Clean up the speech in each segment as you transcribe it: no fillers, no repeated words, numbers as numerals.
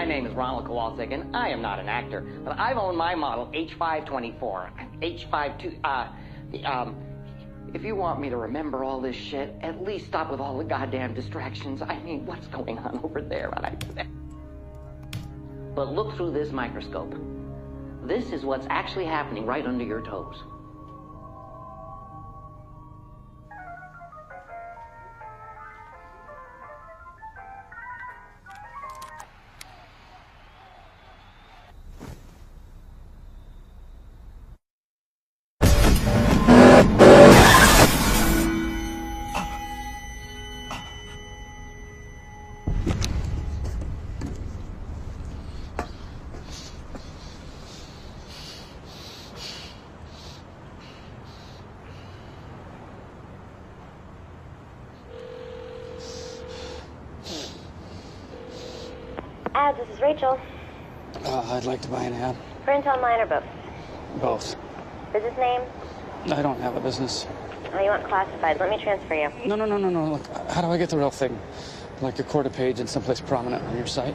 My name is Ronald Kowalczyk, and I am not an actor, but I've owned my model H524, H52, if you want me to remember all this shit, at least stop with all the goddamn distractions. I mean, what's going on over there? But look through this microscope. This is what's actually happening right under your toes. Ads, this is Rachel. I'd like to buy an ad. Print online or both? Both. Business name? I don't have a business. Oh, you want classified. Let me transfer you. No. Look, how do I get the real thing? Like a quarter page in someplace prominent on your site.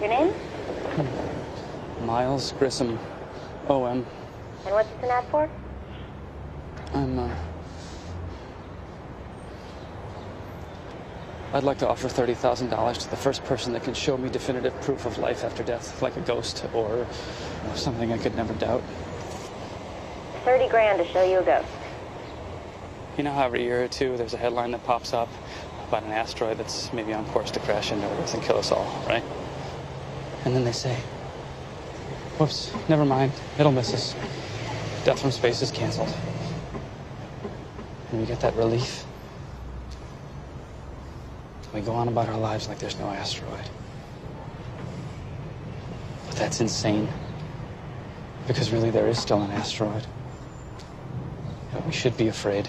Your name? Miles Grissom, OM. And what's this an ad for? I'd like to offer $30,000 to the first person that can show me definitive proof of life after death, like a ghost or something I could never doubt. 30 grand to show you a ghost. You know how every year or two there's a headline that pops up about an asteroid that's maybe on course to crash into Earth and kill us all, right? And then they say, whoops, never mind, it'll miss us. Death from space is canceled. And we get that relief. We go on about our lives like there's no asteroid. But that's insane. Because really there is still an asteroid. And we should be afraid.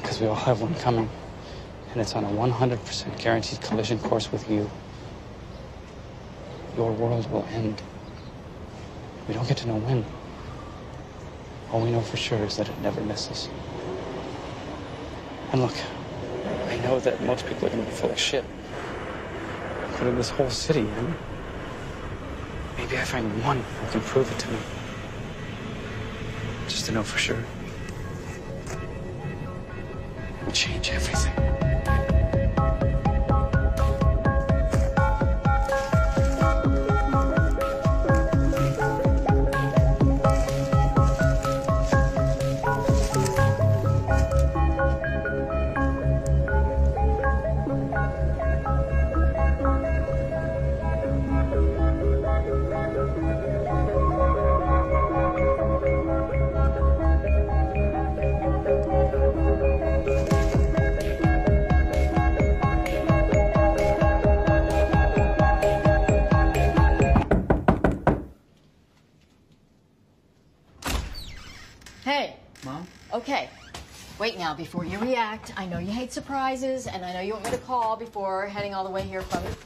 Because we all have one coming. And it's on a 100% guaranteed collision course with you. Your world will end. We don't get to know when. All we know for sure is that it never misses. And look, I know that most people are going to be full of shit. But in this whole city, maybe I find one who can prove it to me. Just to know for sure. It would change everything. Hey. Mom? Okay. Wait now before you react. I know you hate surprises, and I know you want me to call before heading all the way here from... It's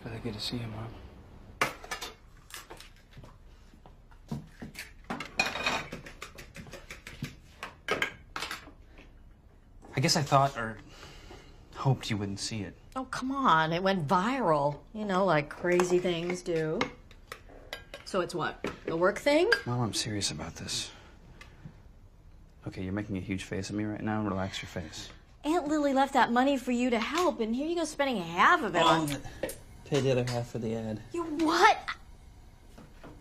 really good to see you, Mom. I guess I thought or hoped you wouldn't see it. Oh, come on. It went viral. You know, like crazy things do. So it's what? The work thing? Mom, I'm serious about this. Okay, you're making a huge face at me right now. Relax your face. Aunt Lily left that money for you to help, and here you go spending half of it on... Pay the other half for the ad. You what?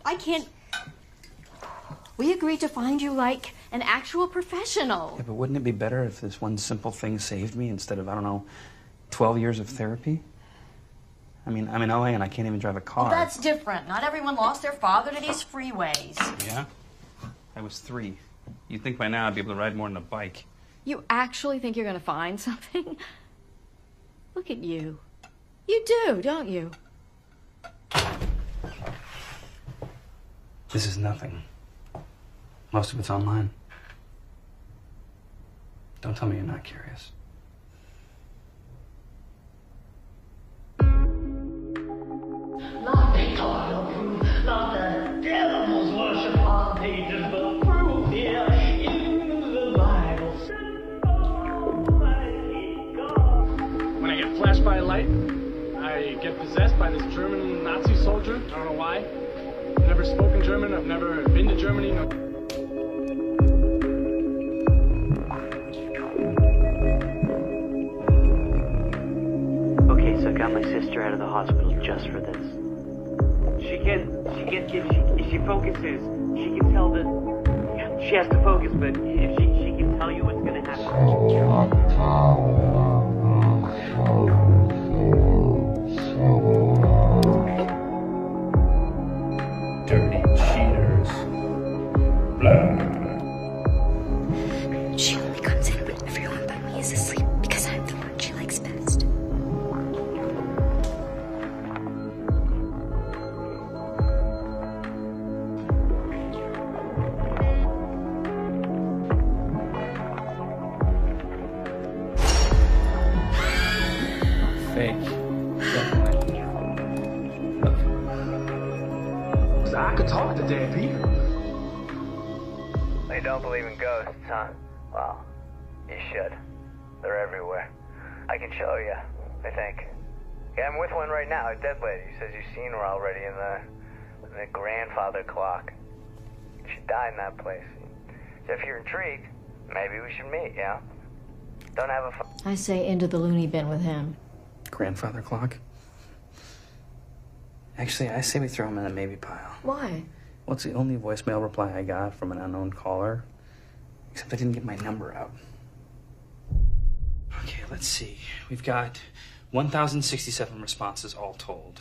I can't... We agreed to find you, like, an actual professional. Yeah, but wouldn't it be better if this one simple thing saved me instead of, I don't know, 12 years of therapy? I mean, I'm in LA and I can't even drive a car. Well, that's different. Not everyone lost their father to these freeways. Yeah? I was 3. You'd think by now I'd be able to ride more than a bike. You actually think you're going to find something? Look at you. You do, don't you? This is nothing. Most of it's online. Don't tell me you're not curious. Not the title, not the devil's worship on pages, but proof here in the Bible. Almighty God. When I possessed by this German Nazi soldier. I don't know why. I've never spoken German. I've never been to Germany. No. Okay, so I got my sister out of the hospital just for this. If she focuses, she can tell that she has to focus, but if she can tell you what's gonna happen. Dirty cheaters. Blah. She only comes in when everyone but me is asleep because I'm the one she likes best. Fake. Definitely. So I could talk to dead people. They don't believe in ghosts, huh? Well, you should. They're everywhere. I can show you, I think. Yeah, I'm with one right now, a dead lady. Says you've seen her already in the grandfather clock. She died in that place. So if you're intrigued, maybe we should meet, yeah? Don't have a I say into the loony bin with him. Grandfather clock? Actually, I say we throw him in the maybe pile. Why? Well, it's the only voicemail reply I got from an unknown caller. Except I didn't get my number out. Okay, let's see. We've got 1,067 responses all told.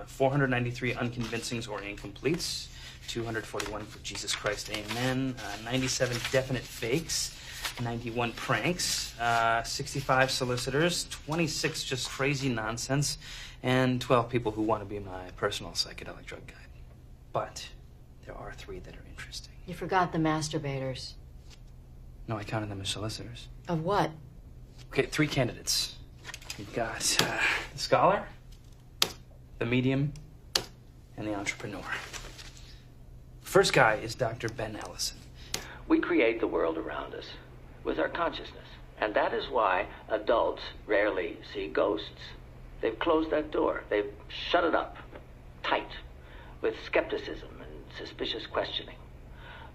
493 unconvincings or incompletes. 241 for Jesus Christ, amen. 97 definite fakes. 91 pranks. 65 solicitors. 26 just crazy nonsense. And 12 people who want to be my personal psychedelic drug guide. But there are 3 that are interesting. You forgot the masturbators. No, I counted them as solicitors. Of what? Okay, 3 candidates. We've got the scholar, the medium, and the entrepreneur. First guy is Dr. Ben Ellison. We create the world around us with our consciousness. And that is why adults rarely see ghosts. They've closed that door. They've shut it up tight with skepticism and suspicious questioning.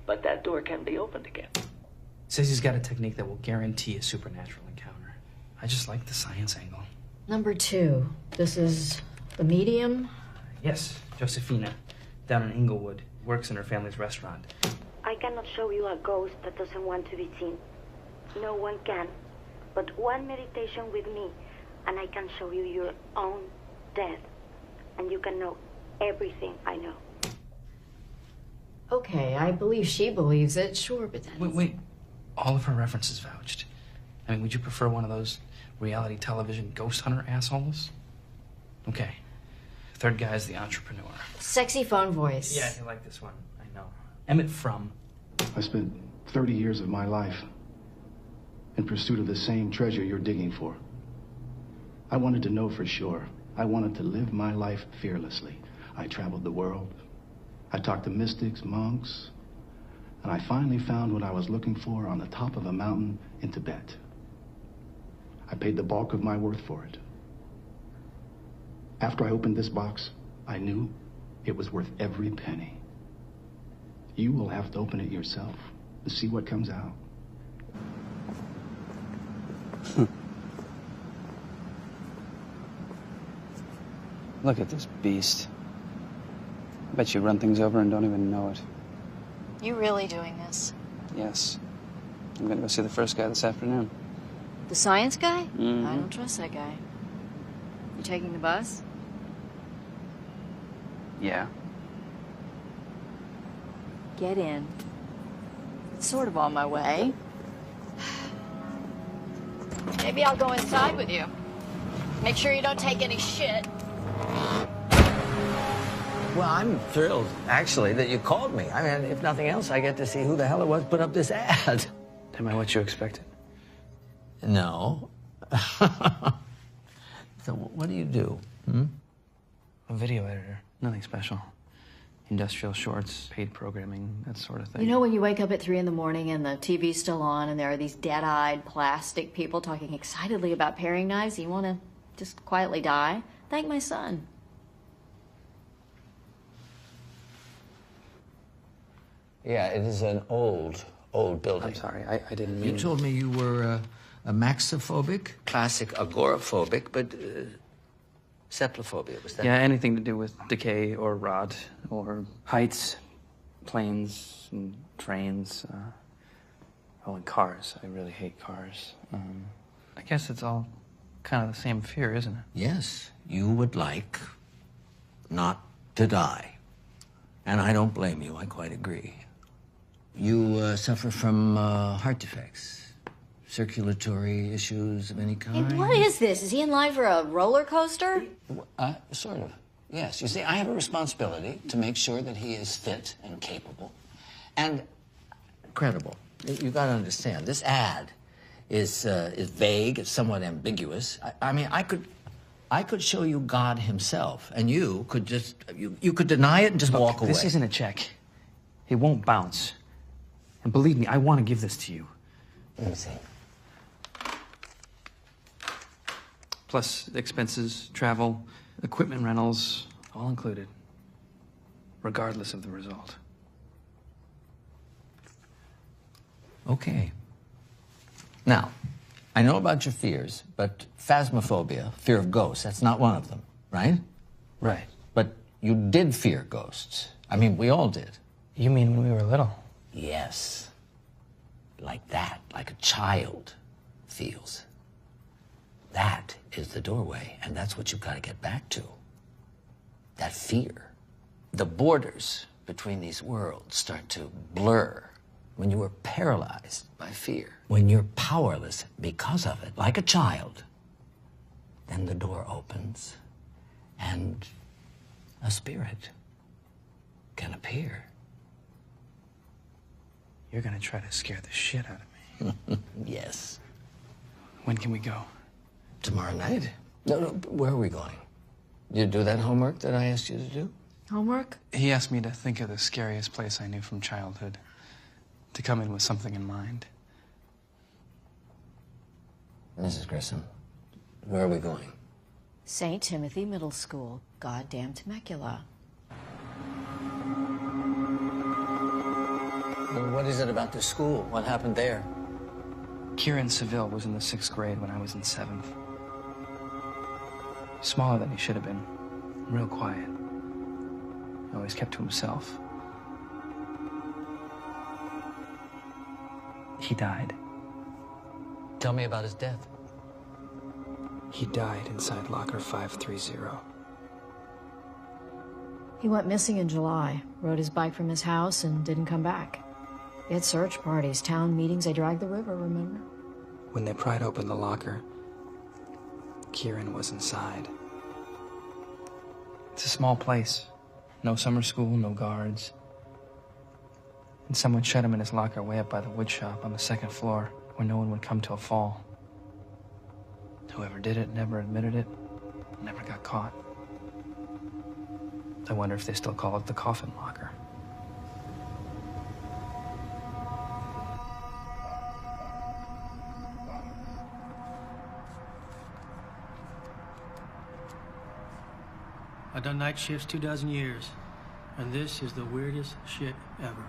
But that door can be opened again. Says he's got a technique that will guarantee a supernatural encounter. I just like the science angle. Number 2. This is the medium. Yes, Josephina, down in Inglewood, works in her family's restaurant. I cannot show you a ghost that doesn't want to be seen. No one can. But one meditation with me, and I can show you your own death. And you can know everything I know. Okay, I believe she believes it. Sure, but then... Wait. All of her references vouched. I mean, would you prefer one of those reality television ghost hunter assholes? Okay. Third guy's the entrepreneur. Sexy phone voice. Yeah, you like this one. I know. Emmett Frum. I spent 30 years of my life in pursuit of the same treasure you're digging for. I wanted to know for sure. I wanted to live my life fearlessly. I traveled the world. I talked to mystics, monks, and I finally found what I was looking for on the top of a mountain in Tibet. I paid the bulk of my worth for it. After I opened this box, I knew it was worth every penny. You will have to open it yourself to see what comes out. Look at this beast. I bet you run things over and don't even know it. You really doing this? Yes. I'm gonna go see the first guy this afternoon. The science guy? Mm-hmm. I don't trust that guy. You taking the bus? Yeah. Get in. It's sort of on my way. Maybe I'll go inside with you. Make sure you don't take any shit. Well, I'm thrilled, actually, that you called me. I mean, if nothing else, I get to see who the hell it was put up this ad. Am I what you expected? No. So what do you do? I'm a video editor. Nothing special. Industrial shorts, paid programming, that sort of thing. You know when you wake up at 3 in the morning and the TV's still on and there are these dead-eyed plastic people talking excitedly about paring knives, you want to just quietly die? Thank my son. Yeah, it is an old building. I'm sorry, I didn't mean... You told me you were a maxophobic, classic agoraphobic, but cephalophobia, was that? Yeah, anything to do with decay or rot or heights, planes and trains. And cars. I really hate cars. I guess it's all kind of the same fear, isn't it? Yes, you would like not to die. And I don't blame you, I quite agree. You suffer from heart defects, circulatory issues of any kind? Hey, what is this? Is he in line for a roller coaster? Sort of, yes. You see, I have a responsibility to make sure that he is fit and capable and credible. You gotta understand, this ad is vague, it's somewhat ambiguous. I mean, I could show you God himself, and you could just, you could deny it and just walk away. This isn't a check. It won't bounce. And believe me, I want to give this to you. Let me see. Plus expenses, travel, equipment rentals, all included. Regardless of the result. Okay. Now, I know about your fears, but phasmophobia, fear of ghosts, that's not one of them, right? Right. But you did fear ghosts. I mean, we all did. You mean when we were little? Yes. Like that, like a child feels. That is the doorway, and that's what you've got to get back to. That fear. The borders between these worlds start to blur when you are paralyzed by fear. When you're powerless because of it, like a child, then the door opens and a spirit can appear. You're gonna try to scare the shit out of me. Yes. When can we go? Tomorrow night? No, where are we going? You do that homework that I asked you to do? Homework? He asked me to think of the scariest place I knew from childhood. To come in with something in mind. Mrs. Grissom, where are we going? St. Timothy Middle School, goddamn Temecula. Well, what is it about the school? What happened there? Kieran Seville was in the 6th grade when I was in 7th. Smaller than he should have been. Real quiet. Always kept to himself. He died. Tell me about his death. He died inside locker 530. He went missing in July, rode his bike from his house, and didn't come back. They had search parties, town meetings, they dragged the river, remember? When they pried open the locker, Kieran was inside. It's a small place. No summer school, no guards. And someone shut him in his locker way up by the wood shop on the 2nd floor, where no one would come till fall. Whoever did it never admitted it, never got caught. I wonder if they still call it the coffin locker. I've done night shifts 24 years, and this is the weirdest shit ever.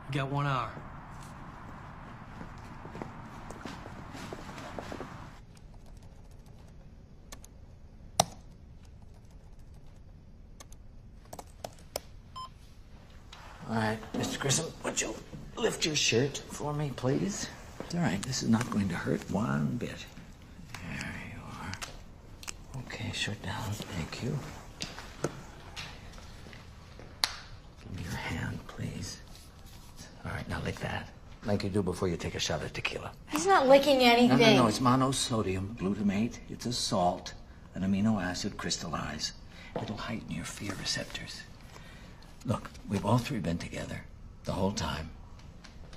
You got 1 hour. All right, Mr. Grissom, would you lift your shirt for me, please? All right, this is not going to hurt one bit. There you are. Okay, shirt down. Thank you. Give me your hand, please. All right, now lick that. Like you do before you take a shot of tequila. He's not licking anything. No, it's monosodium glutamate. It's a salt, an amino acid crystallized. It'll heighten your fear receptors. Look, we've all three been together the whole time.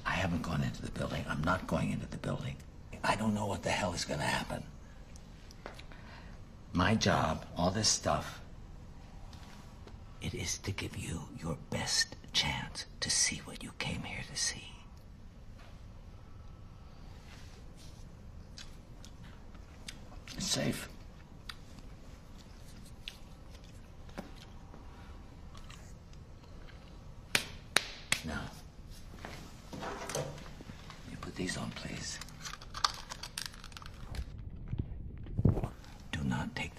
I haven't gone into the building. I'm not going into the building. I don't know what the hell is going to happen. My job, all this stuff, it is to give you your best chance to see what you came here to see. It's safe.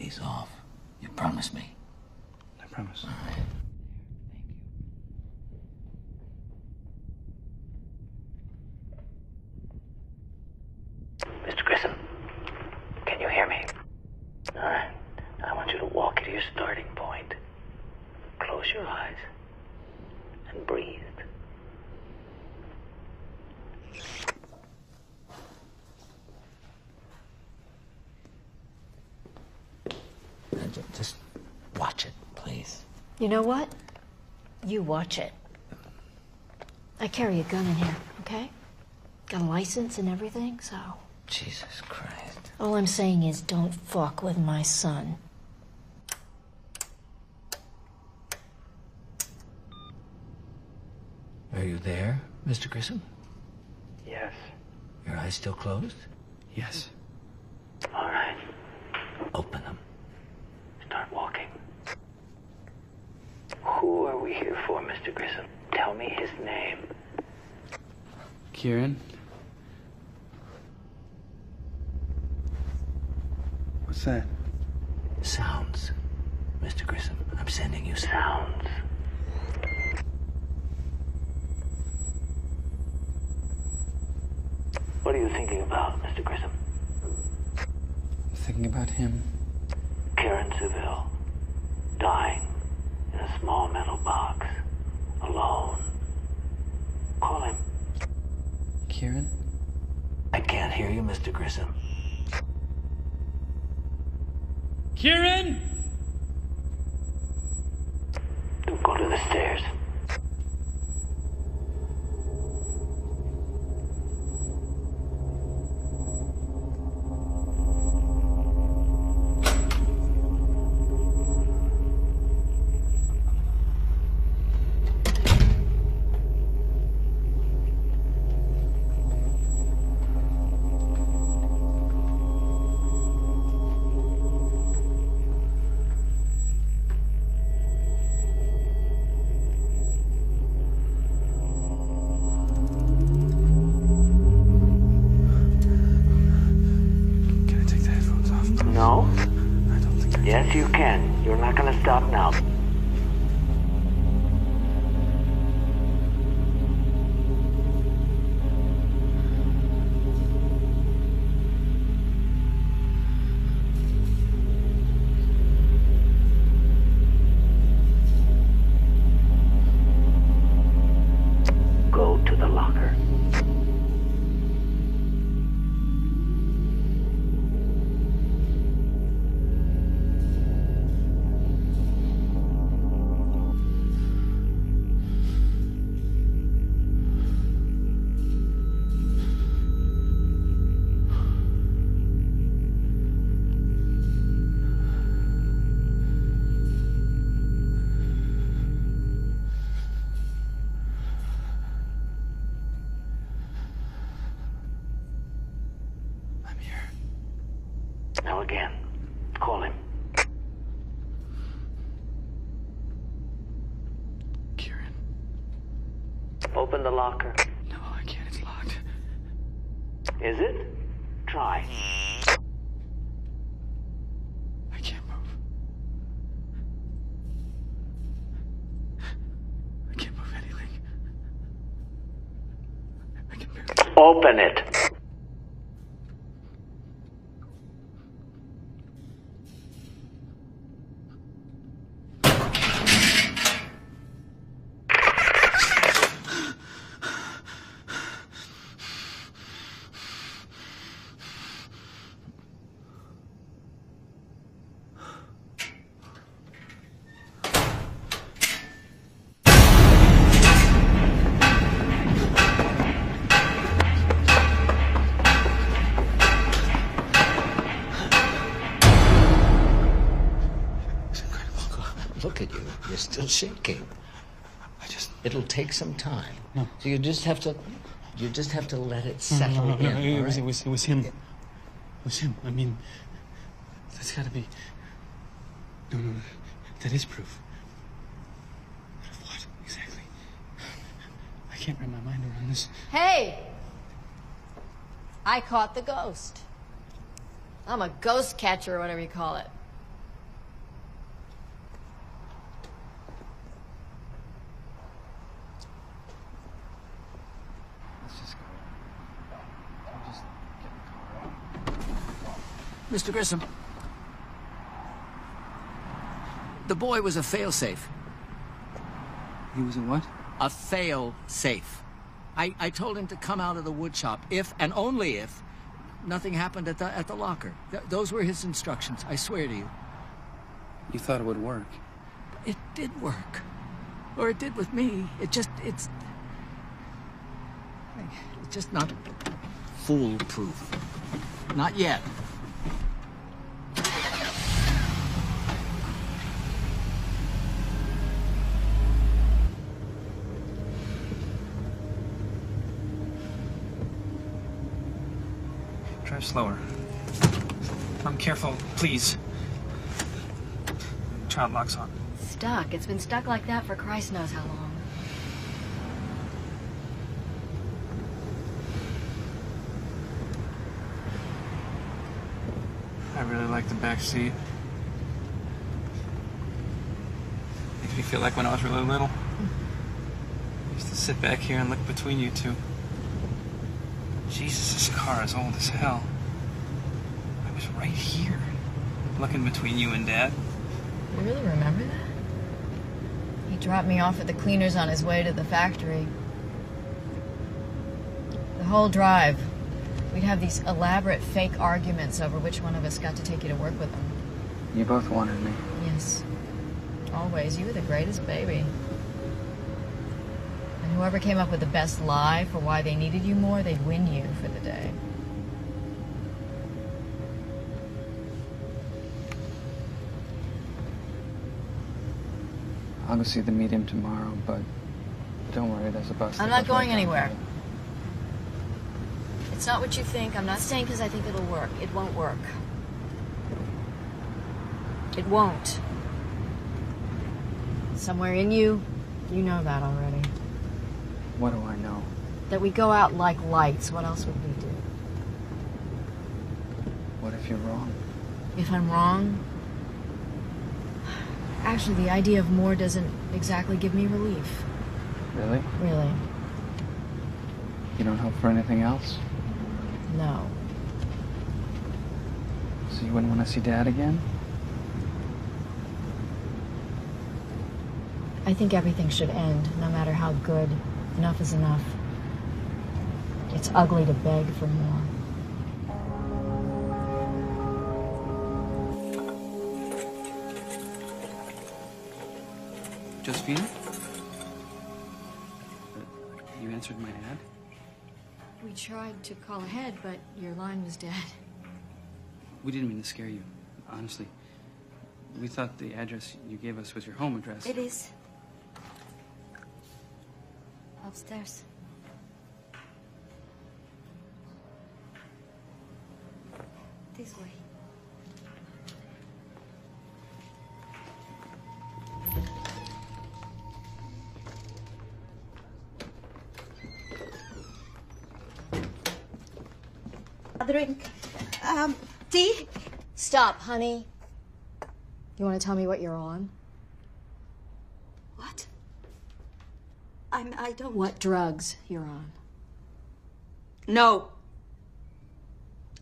days off. You promise me? I promise. All right. Mr. Grissom, can you hear me? All right. I want you to walk to your starting point. Close your eyes and breathe. Just watch it, please. You know what? You watch it. I carry a gun in here, okay? Got a license and everything, so... Jesus Christ. All I'm saying is don't fuck with my son. Are you there, Mr. Grissom? Yes. Your eyes still closed? Yes. All right. Open them. Start walking. Who are we here for, Mr. Grissom? Tell me his name. Kieran? What's that? Sounds, Mr. Grissom. I'm sending you sounds. What are you thinking about, Mr. Grissom? I'm thinking about him. Kieran Seville, dying in a small metal box, alone. Call him. Kieran? I can't hear you, Mr. Grissom. Kieran? Go to the stairs. No? I don't think I can. Yes, you can. You're not gonna stop now. Go to the locker. Now again. Call him. Kieran. Open the locker. No, I can't. It's locked. Is it? Try. I can't move. I can't move anything. I can barely... Open it. Look at you. You're still shaking. It'll take some time. No. So you just have to let it settle in. It all was right? him. It was him. I mean, that's gotta be... No. That is proof. But of what, exactly? I can't wrap my mind around this. Hey! I caught the ghost. I'm a ghost catcher, or whatever you call it. Mr. Grissom. The boy was a fail-safe. He was a what? A fail-safe. I told him to come out of the wood shop if, and only if, nothing happened at the locker. Those were his instructions, I swear to you. You thought it would work? It did work. Or it did with me. It's just not foolproof. Not yet. Drive slower. Careful, please. Child lock's on. Stuck. It's been stuck like that for Christ knows how long. I really like the back seat. Makes me feel like when I was really little. I used to sit back here and look between you two. Jesus, this car is old as hell. I was right here, looking between you and Dad. You really remember that? He dropped me off at the cleaners on his way to the factory. The whole drive, we'd have these elaborate fake arguments over which one of us got to take you to work with him. You both wanted me. Yes. Always. You were the greatest baby. And whoever came up with the best lie for why they needed you more, they'd win you for the day. I'll go see the medium tomorrow, but don't worry, there's a bus. I'm not going anywhere. It's not what you think. I'm not saying because I think it'll work. It won't work. It won't. Somewhere in you, you know that already. What do I know? That we go out like lights. What else would we do? What if you're wrong? If I'm wrong? Actually, the idea of more doesn't exactly give me relief. Really? Really. You don't hope for anything else? No. So you wouldn't want to see Dad again? I think everything should end, no matter how good. Enough is enough. It's ugly to beg for more. Josephina? You answered my ad? We tried to call ahead, but your line was dead. We didn't mean to scare you, honestly. We thought the address you gave us was your home address. It is. Upstairs. This way. A drink. Tea? Stop, honey. You want to tell me what you're on? What? I don't... What drugs you're on? No.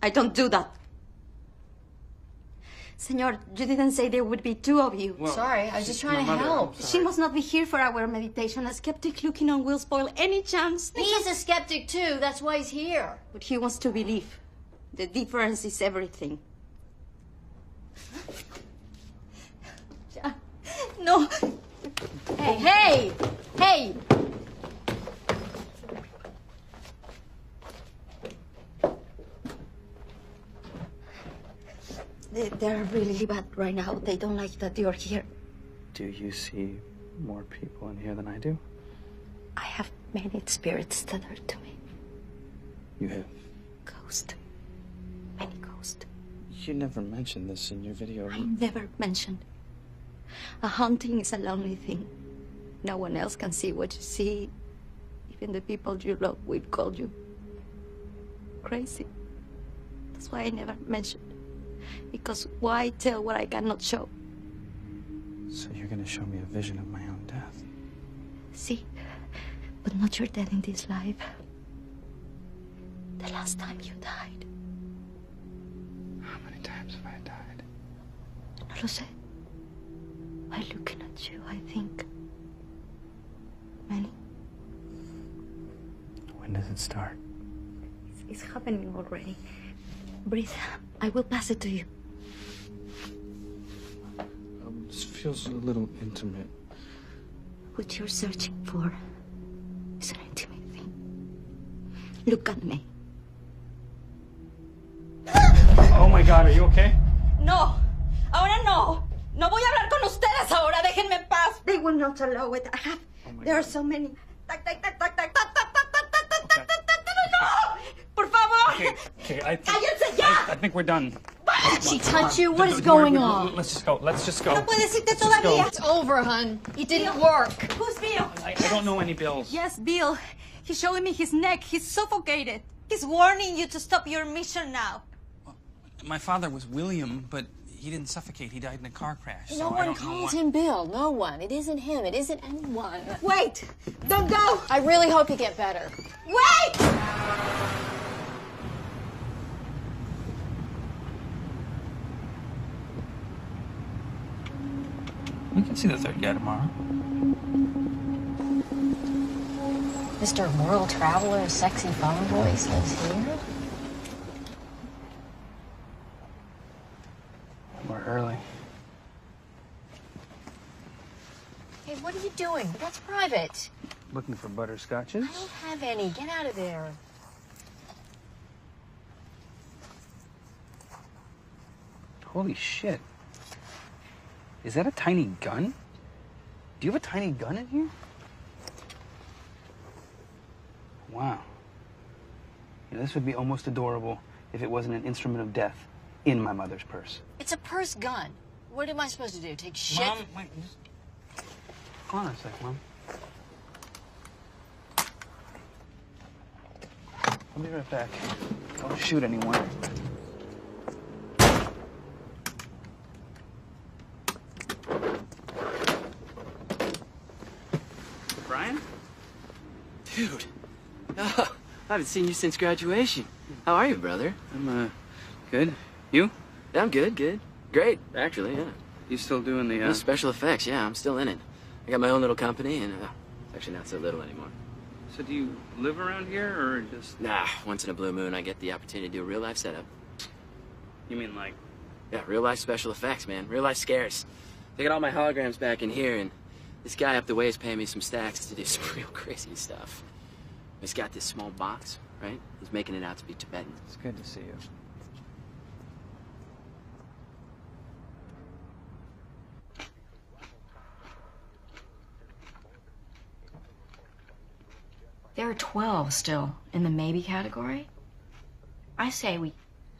I don't do that. Senor, you didn't say there would be two of you. Well, sorry, I was just trying to help. She must not be here for our meditation. A skeptic looking on will spoil any chance. He's a skeptic too. That's why he's here. But he wants to believe. The difference is everything. No. Hey! They're really bad right now. They don't like that you're here. Do you see more people in here than I do? I have many spirits that are to me. You have? Ghosts. Many ghosts. You never mentioned this in your video. I never mentioned. A haunting is a lonely thing. No one else can see what you see. Even the people you love will call you crazy. That's why I never mentioned. Because why tell what I cannot show? So you're gonna show me a vision of my own death? See, but not your death in this life. The last time you died. How many times times have I died? No lo sé. By looking at you, I think. Many. When does it start? It's happening already. Breathe. I will pass it to you. This feels a little intimate. What you're searching for is an intimate thing. Look at me. Oh my God, are you okay? No. Ahora no. No voy a hablar con ustedes ahora. Déjenme en paz. They will not allow it. I have. There are so many. Tac, tac, tac, tac, tac, tac, tac, tac, tac, tac, tac, tac, tac, tac. No. Por favor. Okay, Cállense ya. I think we're done. Did she touch you? What is going on? Let's just go. Let's just go. No puedes irte Let's just go. todavía. It's over, hun. It didn't work. Who's Bill? I don't know any bills. Yes, Bill. He's showing me his neck. He's suffocated. He's warning you to stop your mission now. My father was William, but he didn't suffocate. He died in a car crash. No one calls him Bill. No one. It isn't him. It isn't anyone. Wait! Don't go! I really hope you get better. Wait! We can see the third guy tomorrow. Mr. World Traveler, sexy phone voice lives here? We're early. Hey, what are you doing? That's private. Looking for butterscotches? I don't have any. Get out of there. Holy shit. Is that a tiny gun? Do you have a tiny gun in here? Wow. Yeah, this would be almost adorable if it wasn't an instrument of death in my mother's purse. It's a purse gun. What am I supposed to do? Take shit? Mom, wait. Hold on a sec, Mom. I'll be right back. Don't shoot anyone. Brian? Dude. Oh, I haven't seen you since graduation. How are you, brother? I'm, good. You? Yeah, I'm good. Great, actually, yeah. You still doing the, Special effects, yeah, I'm still in it. I got my own little company, and it's actually not so little anymore. So do you live around here, or just... Nah, once in a blue moon, I get the opportunity to do a real-life setup. You mean, like... Yeah, real-life special effects, man. Real-life scares. I got all my holograms back in here, and this guy up the way is paying me some stacks to do some real crazy stuff. He's got this small box, right? He's making it out to be Tibetan. It's good to see you. There are 12 still in the maybe category. I say we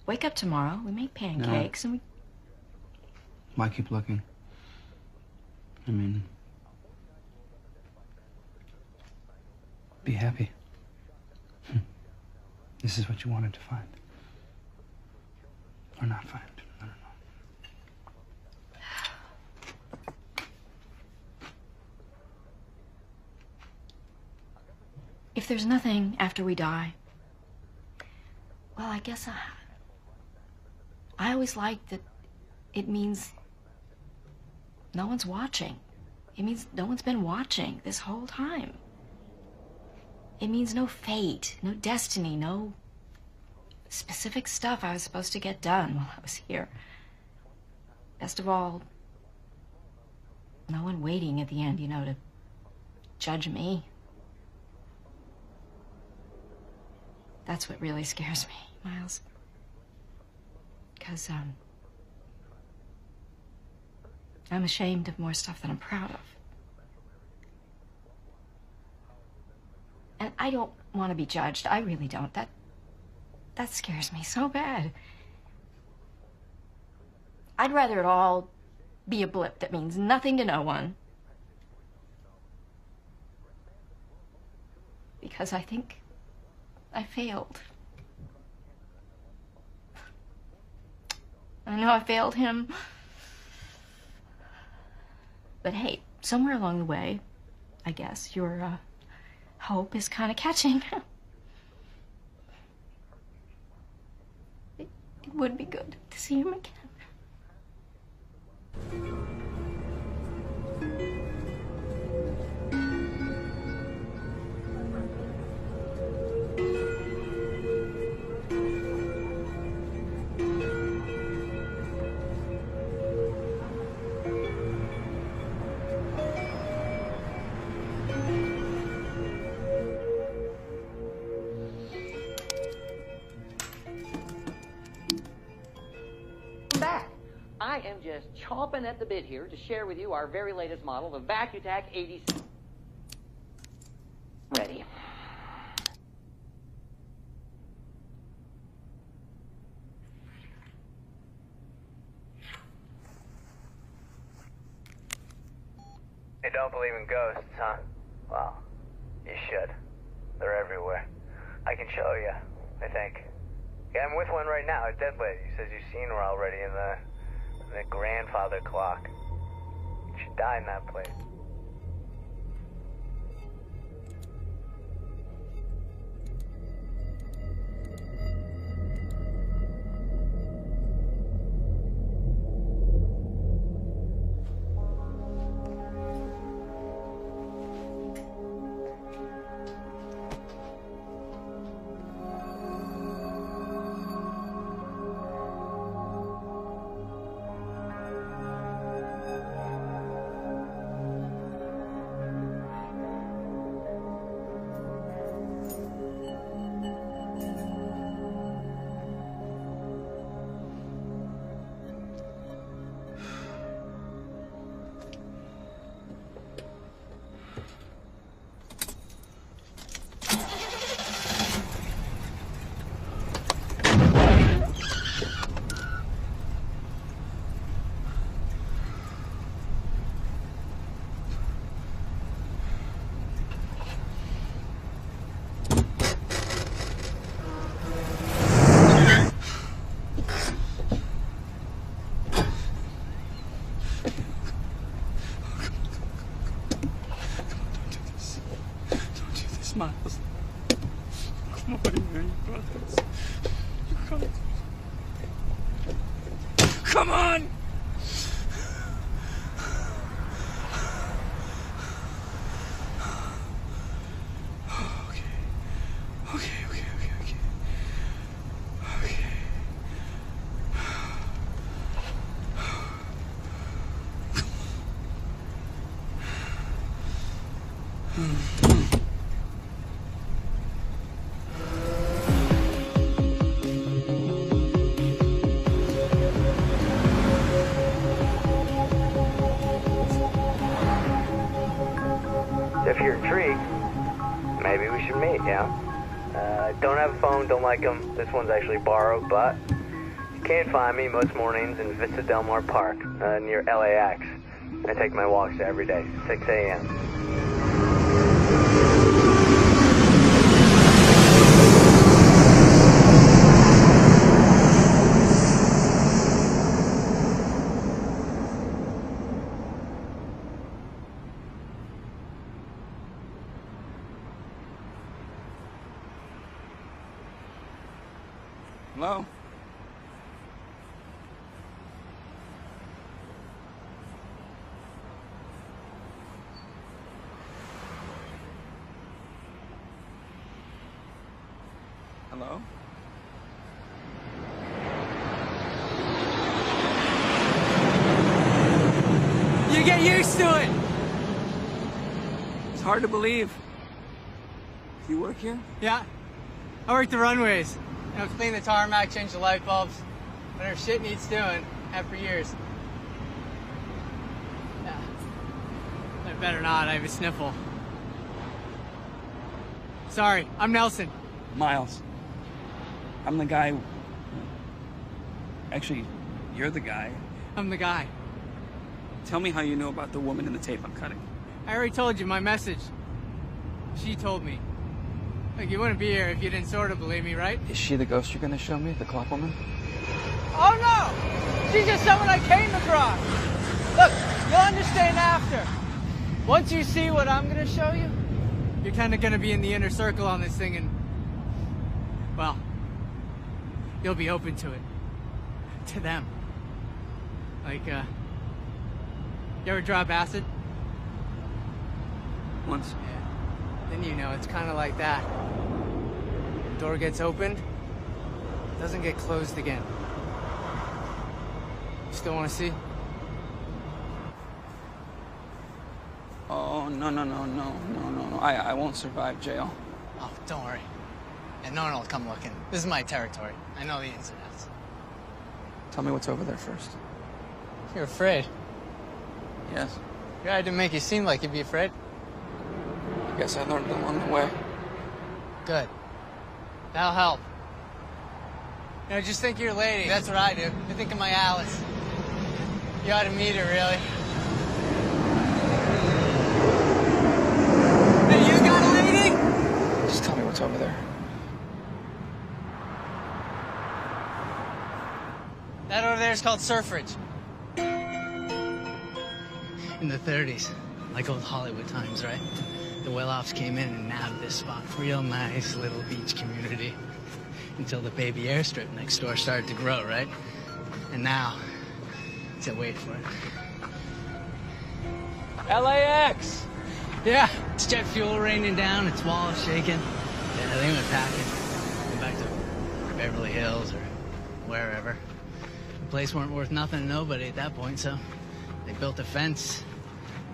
wake up tomorrow, we make pancakes, and we... Why keep looking? I mean... Be happy. This is what you wanted to find. Or not find. I don't know. If there's nothing after we die, well, I guess I always like that it means no one's watching. It means no one's been watching this whole time. It means no fate, no destiny, no specific stuff I was supposed to get done while I was here. Best of all, no one waiting at the end, you know, to judge me. That's what really scares me, Miles. Because, I'm ashamed of more stuff than I'm proud of. And I don't want to be judged. I really don't. That scares me so bad. I'd rather it all be a blip that means nothing to no one. Because I think I failed. I know I failed him. But hey, somewhere along the way, I guess, your hope is kind of catching. It would be good to see him again. Back. I am just chomping at the bit here to share with you our very latest model, the Vacutac 86. Ready. You don't believe in ghosts, huh? Well, you should. They're everywhere. I can show you, I think. Yeah, I'm with one right now, a dead lady. Says you've seen her already in the grandfather clock. She died in that place. Miles. Come on, you're your brothers. Come on! If you're intrigued, maybe we should meet, yeah? Don't have a phone, don't like them. This one's actually borrowed, but you can find me most mornings in Vista Del Mar Park, near LAX. I take my walks every day, 6 a.m. Hello? Hello? You get used to it! It's hard to believe. You work here? Yeah. I work the runways. You know, clean the tarmac, change the light bulbs. Whatever shit needs doing. Have for years. Yeah. I better not, I have a sniffle. Sorry, I'm Nelson. Miles. I'm the guy. Actually, you're the guy. I'm the guy. Tell me how you know about the woman in the tape I'm cutting. I already told you my message. She told me. Like, you wouldn't be here if you didn't sort of believe me, right? Is she the ghost you're gonna show me? The clock woman? Oh no! She's just someone I came across. Look, you'll understand after. Once you see what I'm gonna show you, you're kind of gonna be in the inner circle on this thing and, well, you'll be open to it. to them. Like, you ever drop acid? Once. Yeah. Then you know, it's kind of like that. The door gets opened, doesn't get closed again. Still want to see? Oh, no. I won't survive jail. Oh, don't worry. And no one will come looking. This is my territory. I know the ins and outs. Tell me what's over there first. You're afraid? Yes. Yeah, I didn't make you seem like you'd be afraid. I guess I learned along the way. Good. That'll help. You know, just think of your lady. That's what I do. I think of my Alice. You ought to meet her, really. Hey, you got a lady? Just tell me what's over there. That over there is called Surfridge. In the 30s, like old Hollywood times, right? The well-offs came in and nabbed this spot. Real nice little beach community. Until the baby airstrip next door started to grow, right? And now, wait for it. LAX! Yeah, it's jet fuel raining down, its walls shaking. Yeah, they went packing. Went back to Beverly Hills or wherever. The place weren't worth nothing to nobody at that point, so they built a fence,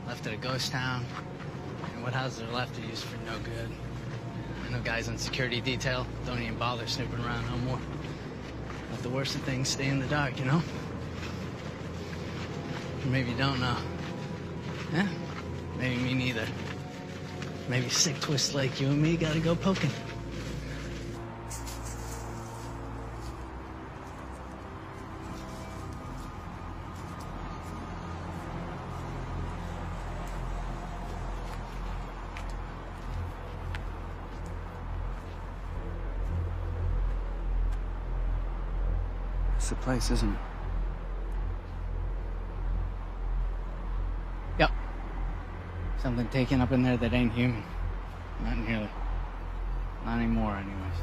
left it a ghost town, and what houses are left are used for no good. I know guys on security detail don't even bother snooping around no more. But the worst of things stay in the dark, you know? Or maybe you don't know. Yeah, maybe me neither. Maybe sick twists like you and me gotta go poking. It's the place, isn't it? Yep. Something taken up in there that ain't human. Not nearly. Not anymore, anyways.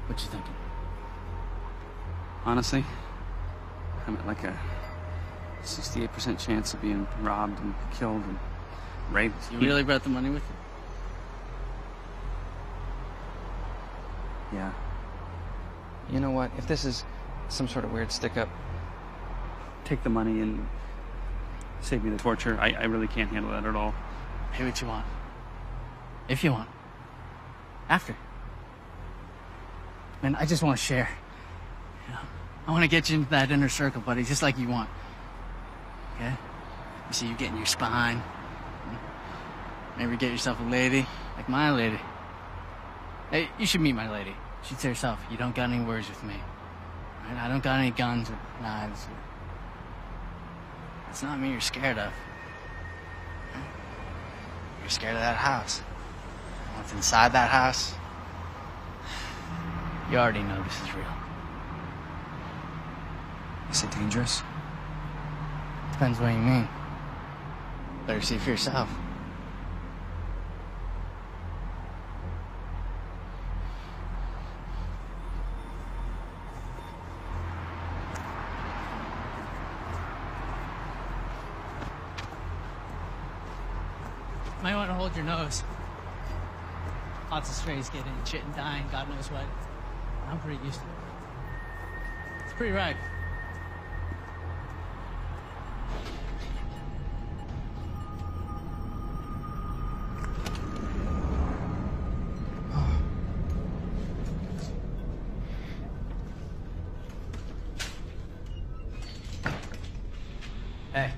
What you thinking? Honestly, I'm at like a 68% chance of being robbed and killed and raped. You really brought the money with you? Yeah. You know what? If this is some sort of weird stick-up, take the money and save me the torture. I really can't handle that at all. Pay what you want. If you want. After. Man, I just want to share. You know, I want to get you into that inner circle, buddy, just like you want. Okay? You see, you getting your spine. Maybe get yourself a lady, like my lady. Hey, you should meet my lady. She'd say herself, you don't got any words with me. Right? I don't got any guns or knives. It's not me you're scared of. You're scared of that house. What's inside that house? You already know this is real. Is it dangerous? Depends what you mean. Better see for yourself. Might want to hold your nose. Lots of strays get in, shit and dying, God knows what. I'm pretty used to it. It's pretty ripe. Hey.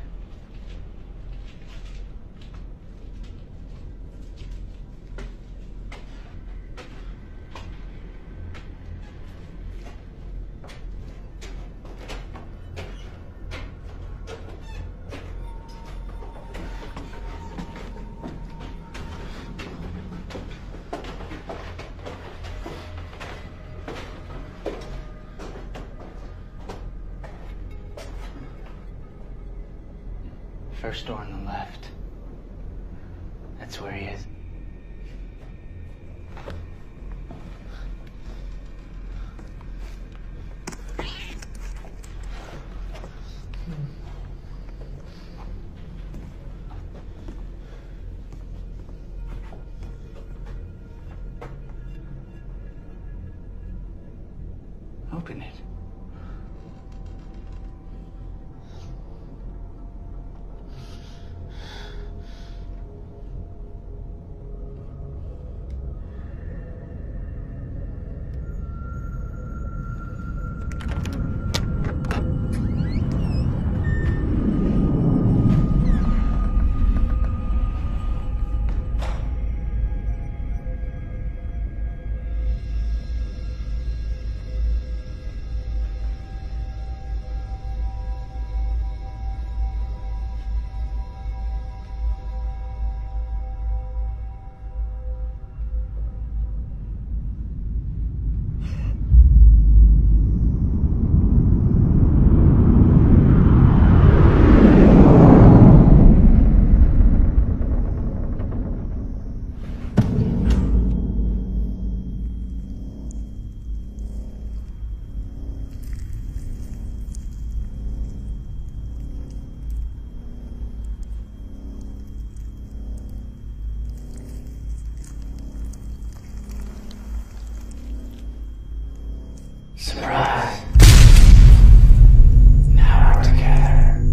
First door on the left. That's where he is. Open it. Surprise. Now we're together.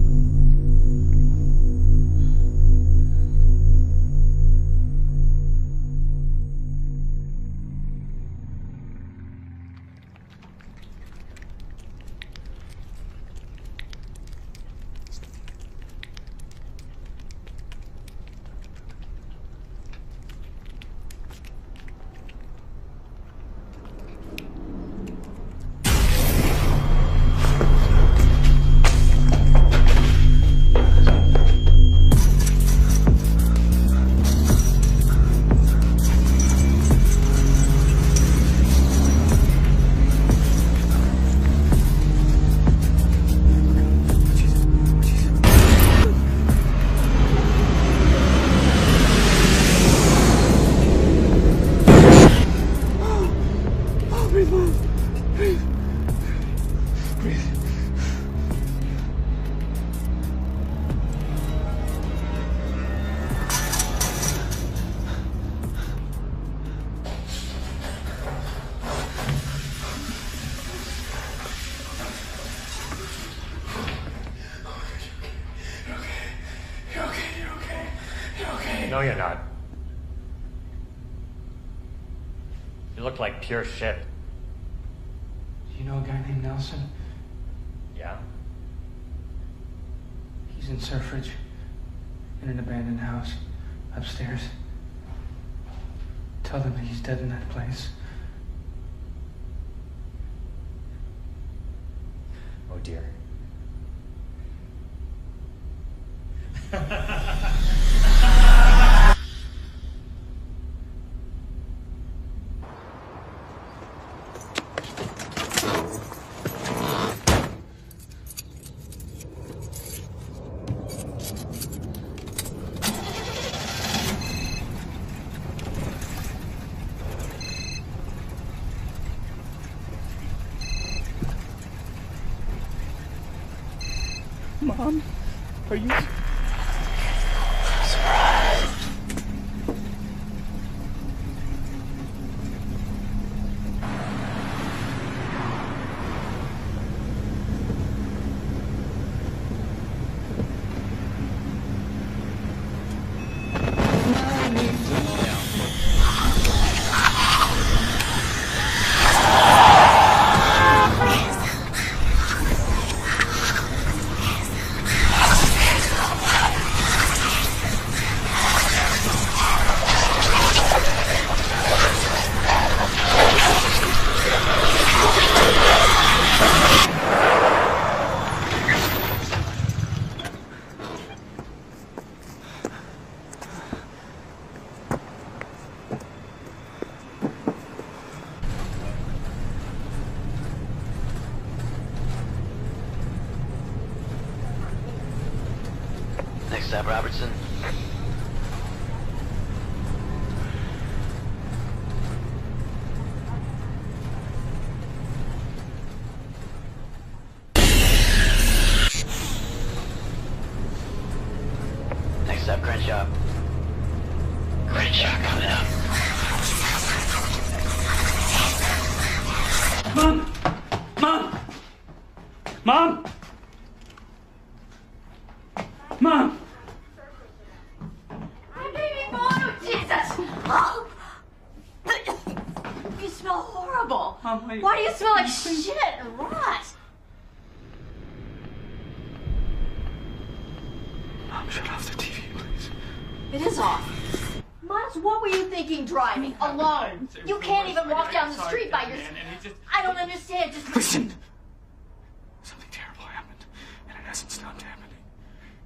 No, you're not. You look like pure shit. Do you know a guy named Nelson? Yeah? He's in Surfridge, in an abandoned house, upstairs. Tell them that he's dead in that place. Oh dear. Mom, are you... Next stop, Robertson. job. Great shot coming up. Mom! Mom! Mom! Mom! My baby boy! Jesus! Oh! You smell horrible. Mom, why do you smell like shit and rot? Mom, shut off the TV, please. It is off. Miles, what were you thinking driving alone? You can't even walk down the street by yourself. I don't understand. Just Listen! Something terrible happened, and it hasn't stopped happening.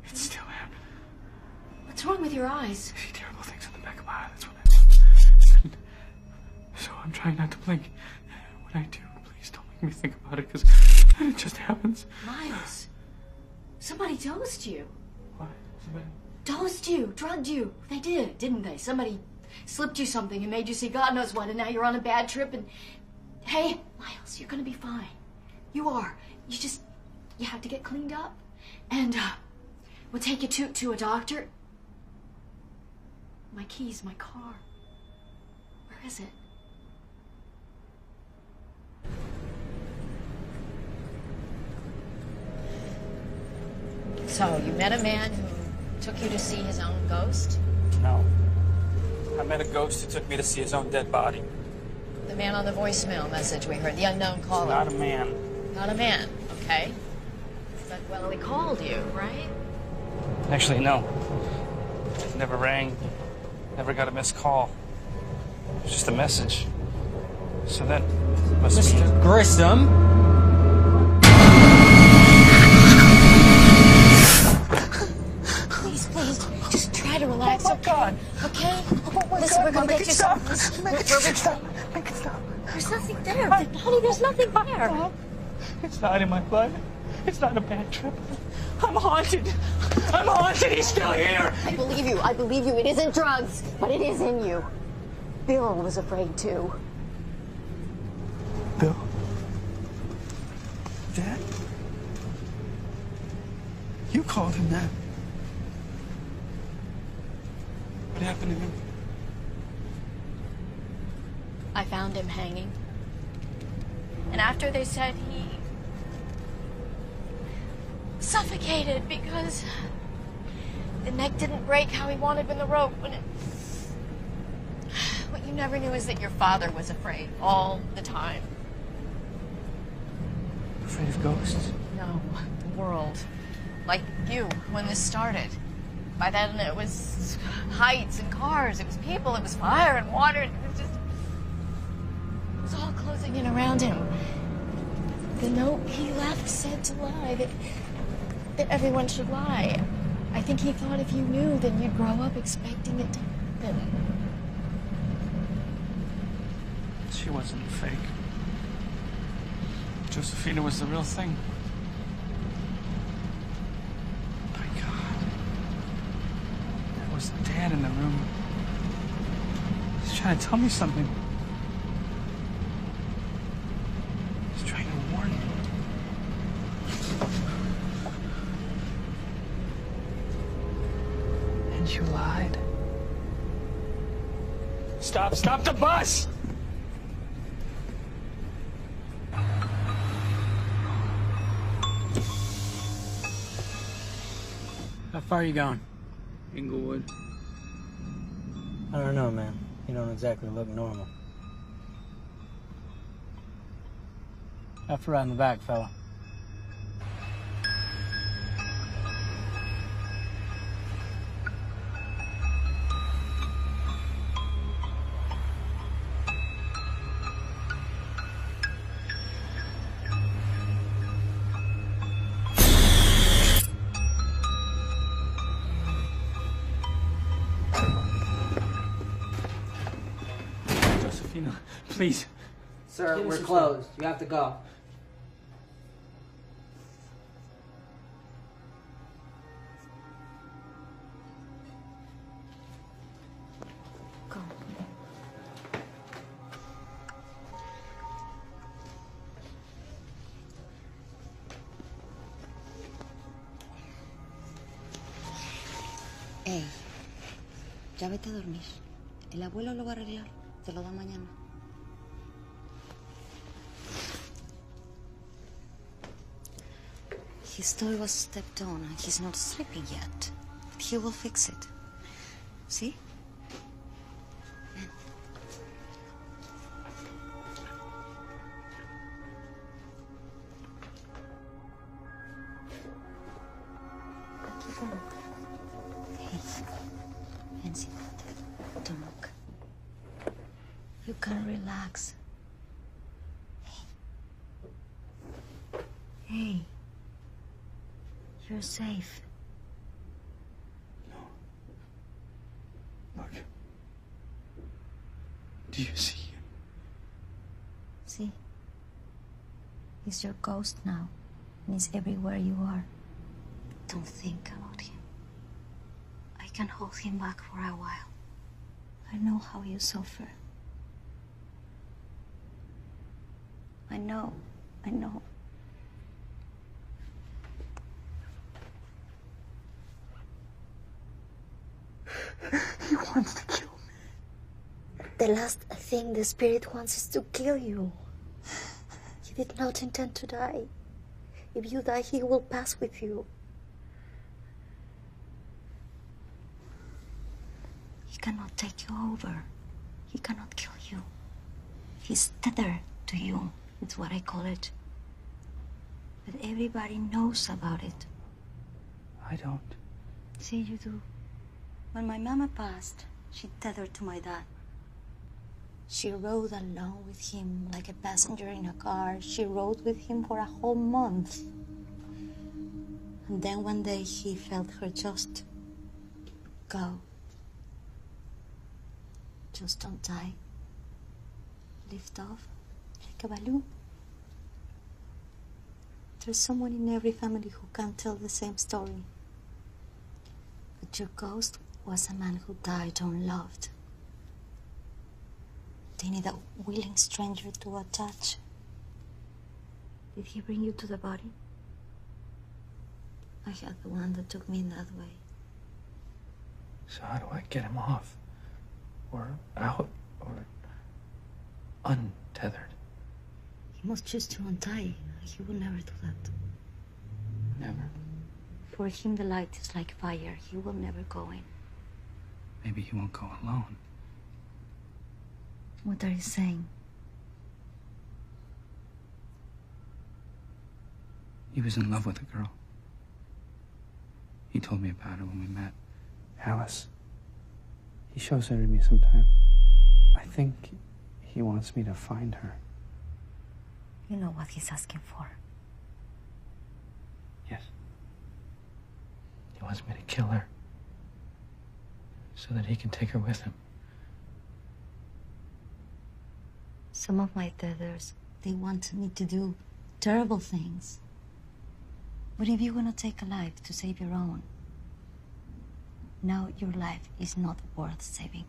It's still happening. What's wrong with your eyes? I see terrible things in the back of my eye, that's what happened. So I'm trying not to blink. When I do, please don't make me think about it, because it just happens. Miles, somebody dosed you. What? Somebody? Dosed you, drugged you. They did, didn't they? Somebody slipped you something and made you see God knows what, and now you're on a bad trip and... Hey, Miles, you're gonna be fine. You are. You have to get cleaned up. And, we'll take you to a doctor. My keys, my car. Where is it? So, you met a man who took you to see his own ghost? No. I met a ghost who took me to see his own dead body. The man on the voicemail message we heard, the unknown caller. Not a man. Not a man, okay. But, well, he called you, right? Actually, no. Never rang. Never got a missed call. It was just a message. So that must be... Mr. Grissom? Please, just try to relax, okay? Okay? Listen, we're gonna get you some. Make it stop. Make it stop. There's nothing there. Honey, there's nothing there. It's not in my blood. It's not a bad trip. I'm haunted. I'm haunted. He's still here. I believe you. It isn't drugs, but it is in you. Bill was afraid too. Bill? Dad? You called him that. What happened to him? I found him hanging. And after they said he suffocated because the neck didn't break how he wanted when the rope, when it... What you never knew is that your father was afraid all the time. Afraid of ghosts? No, the world. Like you, when this started. By then it was heights and cars, it was people, it was fire and water, it was just... It was all closing in around him. The note he left said to lie, that everyone should lie. I think he thought if you knew, then you'd grow up expecting it to happen. She wasn't fake. Josephina was the real thing. My God. There was Dad in the room. He's trying to tell me something. He's trying to warn me. And you lied. Stop the bus! How far are you going? Inglewood. I don't know, man. You don't exactly look normal. Have to ride in the back, fella. Josephina, please. Sir, we're closed. You have to go. Go. Hey, Ya vete a dormir. El abuelo lo va a arreglar. Te lo da mañana. His toy was stepped on and he's not sleeping yet. But he will fix it. See? Hey, Nancy, don't look. You can relax. Hey, you're safe. Look. Do you see him? See? He's your ghost now, and he's everywhere you are. Don't think about him. I can hold him back for a while. I know how you suffer. I know. He wants to kill me. The last thing the spirit wants is to kill you. He did not intend to die. If you die, he will pass with you. He cannot take you over. He cannot kill you. He's tethered to you. It's what I call it. But everybody knows about it. I don't. See, you do. When my mama passed, she tethered to my dad. She rode along with him like a passenger in a car. She rode with him for a whole month. And then one day he felt her just go. Just don't die. Lift off like a balloon. There's someone in every family who can tell the same story. But your ghost was a man who died unloved. They need a willing stranger to attach. Did he bring you to the body? I had the one that took me that way. So how do I get him off? Or out? Or untethered? He must choose to untie. He will never do that. Never. For him, the light is like fire. He will never go in. Maybe he won't go alone. What are you saying? He was in love with a girl. He told me about her when we met. Alice. He shows her to me sometimes. I think he wants me to find her. You know what he's asking for. Yes. He wants me to kill her. So that he can take her with him. Some of my tethers, they want me to do terrible things. But if you're gonna take a life to save your own, now your life is not worth saving.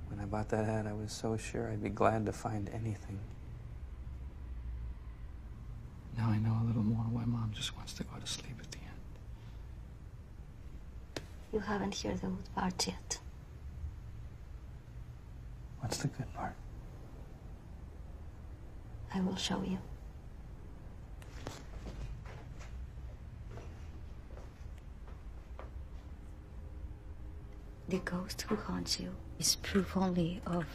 When I bought that hat, I was so sure I'd be glad to find anything. Now I know a little more why Mom just wants to go to sleep at the end. You haven't heard the good part yet. What's the good part? I will show you. The ghost who haunts you is proof only of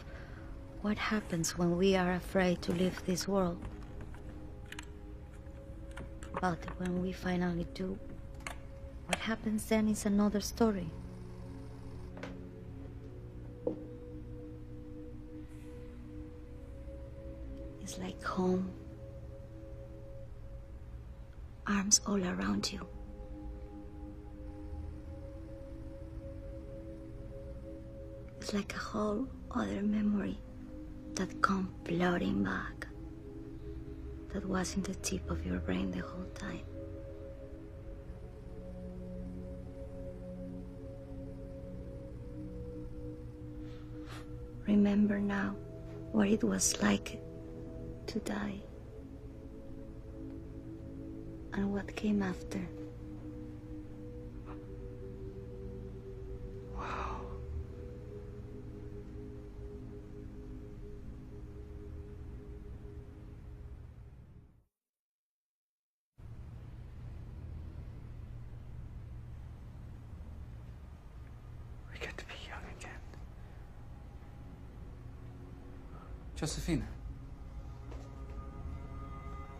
what happens when we are afraid to leave this world. But when we finally do, what happens then is another story. It's like home. Arms all around you. It's like a whole other memory that comes floating back. That was in the tip of your brain the whole time. Remember now what it was like to die and what came after. Josefina,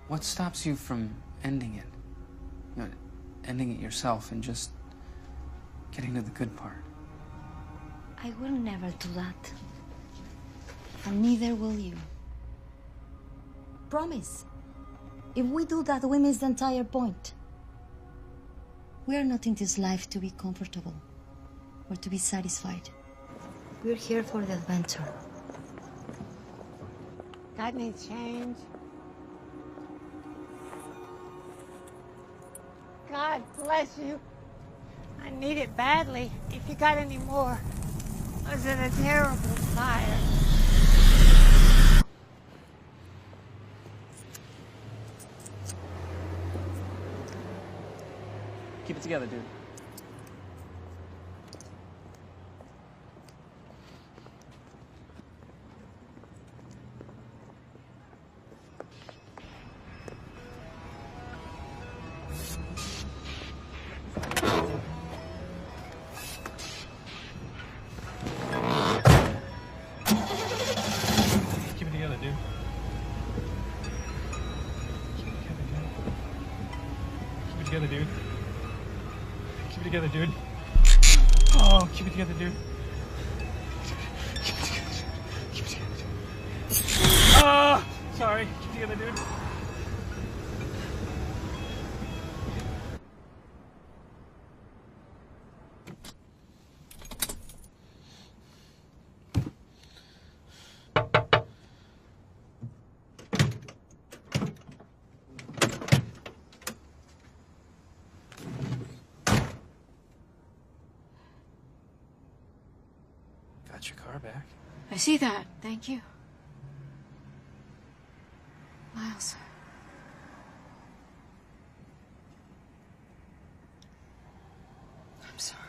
what stops you from ending it? You know, ending it yourself and just getting to the good part? I will never do that. And neither will you. Promise. If we do that, we miss the entire point. We are not in this life to be comfortable or to be satisfied. We're here for the adventure. Got any change? God bless you. I need it badly. If you got any more. I was in a terrible fire. Keep it together, dude. Keep it together, dude. Keep it together, dude. Keep it together, dude. Oh, keep it together, dude. Keep it together, dude. Keep it together, dude. Oh, sorry. Keep it together, dude. Got your car back. I see that. Thank you. Miles. I'm sorry.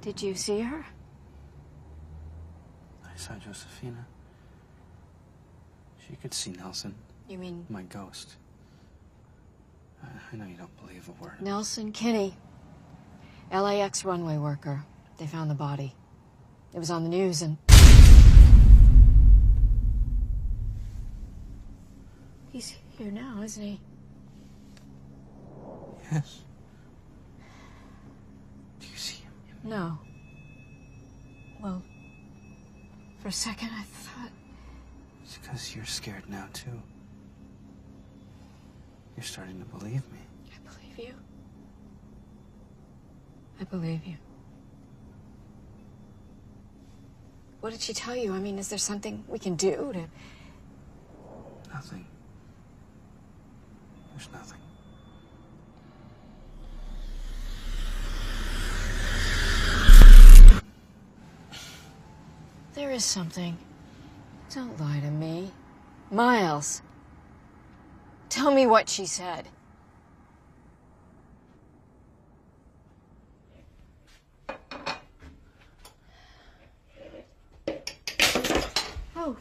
Did you see her? I saw Josefina. She could see Nelson. You mean my ghost. I know you don't believe a word. Nelson Kinney, LAX runway worker. They found the body. It was on the news and... He's here now, isn't he? Yes. Do you see him? No. Well, for a second I thought... It's because you're scared now, too. You're starting to believe me. I believe you. I believe you. What did she tell you? I mean, is there something we can do to... Nothing. There's nothing. There is something. Don't lie to me. Miles. Tell me what she said. Oh.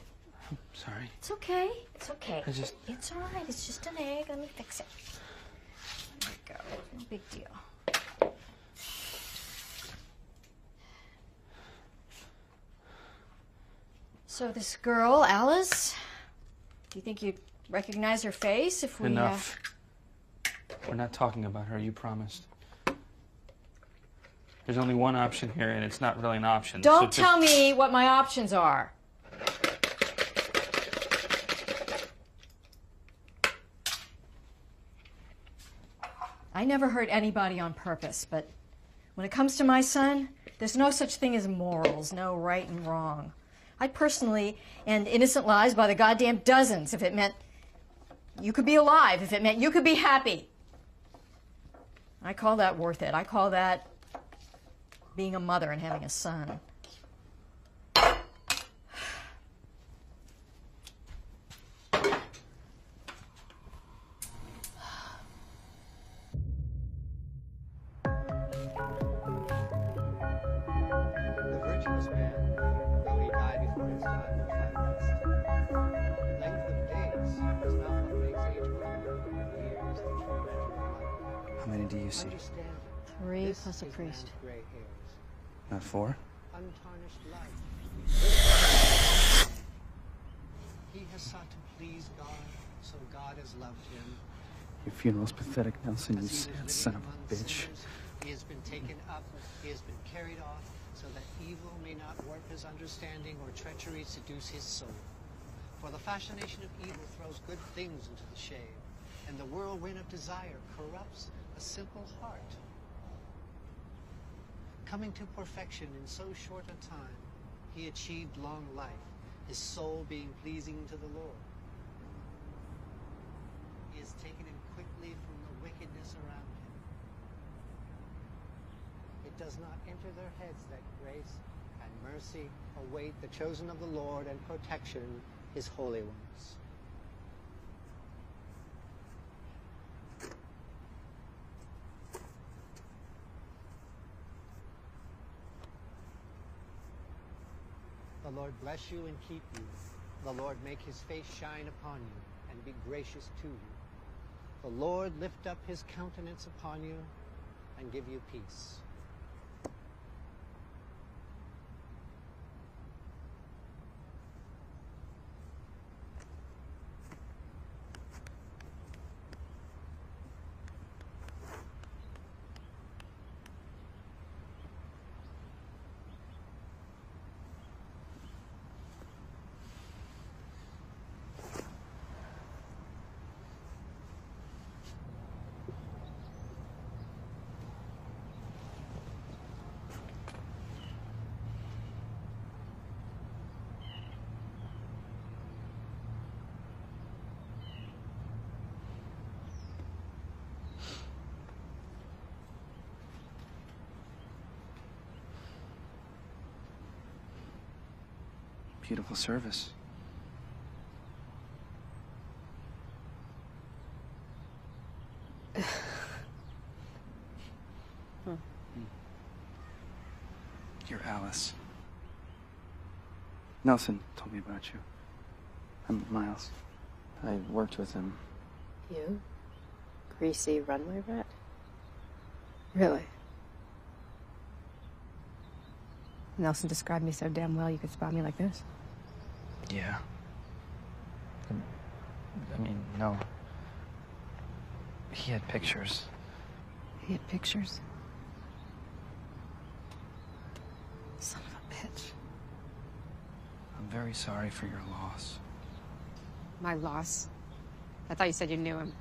Sorry. It's okay. It's okay. I just... It's all right. It's just an egg. Let me fix it. There we go. No big deal. So this girl, Alice, do you think you'd recognize her face if we... Enough. We're not talking about her, you promised. There's only one option here, and it's not really an option. Don't tell me what my options are. I never hurt anybody on purpose, but when it comes to my son, there's no such thing as morals, no right and wrong. I'd personally end innocent lives by the goddamn dozens if it meant you could be alive, if it meant you could be happy. I call that worth it. I call that being a mother and having a son. The virtuous man, though he died before his time, will find rest. Length of days is not what makes age good. Years the true measure of life. How many do you see? Understand, 3 this plus a is priest. man's gray hairs. Not 4? Untarnished life. He has sought to please God, so God has loved him. Your funeral's pathetic, Nelson, you As he was sad living son of among a bitch. sinners, he has been taken up, he has been carried off, so that evil may not warp his understanding or treachery seduce his soul. For the fascination of evil throws good things into the shade, and the whirlwind of desire corrupts a simple heart. Coming to perfection in so short a time, he achieved long life, his soul being pleasing to the Lord. He has taken him quickly from the wickedness around him. It does not enter their heads that grace and mercy await the chosen of the Lord and protection his holy ones. The Lord bless you and keep you. The Lord make his face shine upon you and be gracious to you. The Lord lift up his countenance upon you and give you peace. Beautiful service. You're Alice. Nelson told me about you. I'm Miles. I worked with him. You? Greasy runway rat? Really? Nelson described me so damn well you could spot me like this? Yeah. I mean, no. He had pictures. He had pictures? Son of a bitch. I'm very sorry for your loss. My loss? I thought you said you knew him.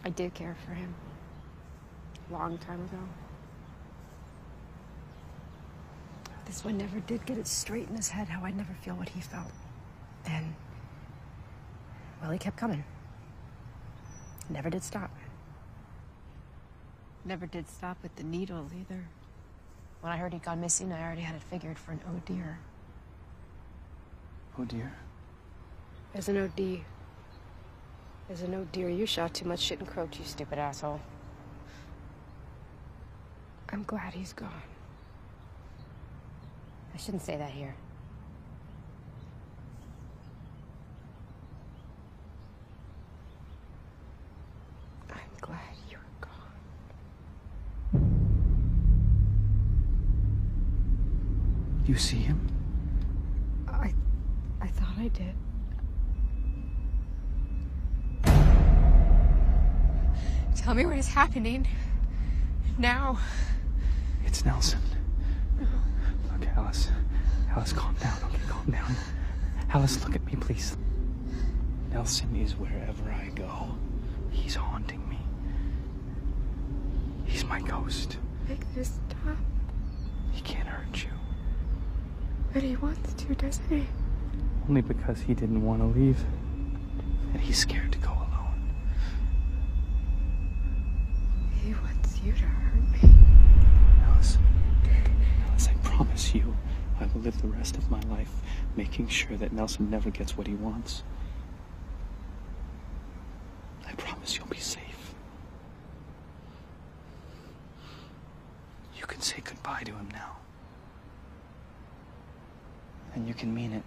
I did care for him. A long time ago. This one never did get it straight in his head how I'd never feel what he felt. And, well, he kept coming. Never did stop. Never did stop with the needle either. When I heard he'd gone missing, I already had it figured for an oh dear. Oh dear. There's an OD. There's an oh dear, you shot too much shit and croaked, you stupid asshole. I'm glad he's gone. I shouldn't say that here. I'm glad you're gone. You see him? I thought I did. Tell me what is happening. Now. It's Nelson. Look, Alice. Alice, calm down. Okay, calm down. Alice, look at me, please. Nelson is wherever I go. He's haunting me. He's my ghost. Make this stop. He can't hurt you. But he wants to, doesn't he? Only because he didn't want to leave. And he's scared to go alone. He wants you to hurt me. Alice, I promise you, I will live the rest of my life making sure that Nelson never gets what he wants. I promise you'll be safe. You can say goodbye to him now. And you can mean it.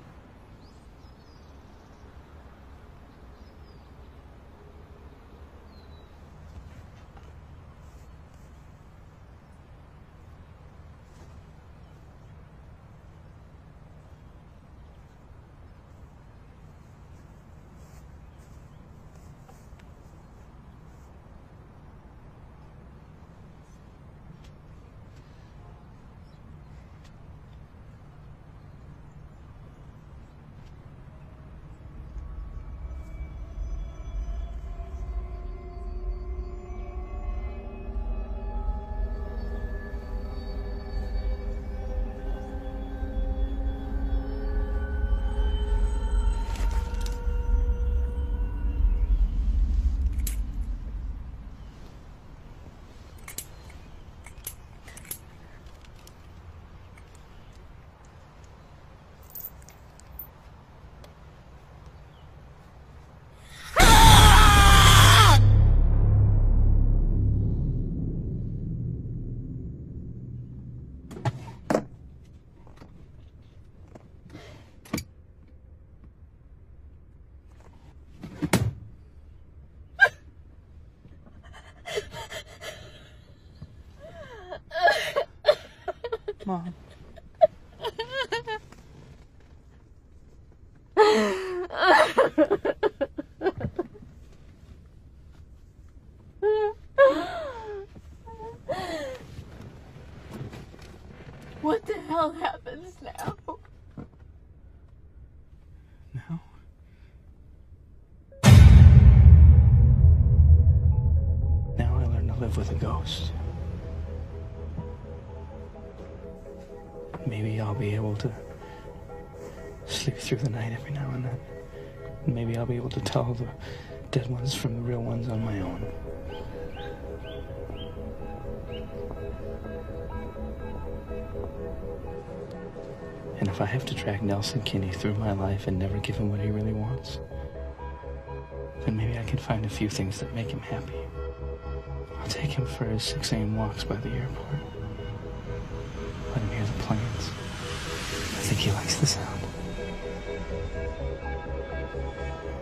Mom. What the hell happens now? Now? Now I learn to live with a ghost. Maybe I'll be able to sleep through the night every now and then. Maybe I'll be able to tell the dead ones from the real ones on my own. And if I have to drag Nelson Kinney through my life and never give him what he really wants, then maybe I can find a few things that make him happy. I'll take him for his 6 a.m. walks by the airport. Let him hear the planes. I think he likes the sound.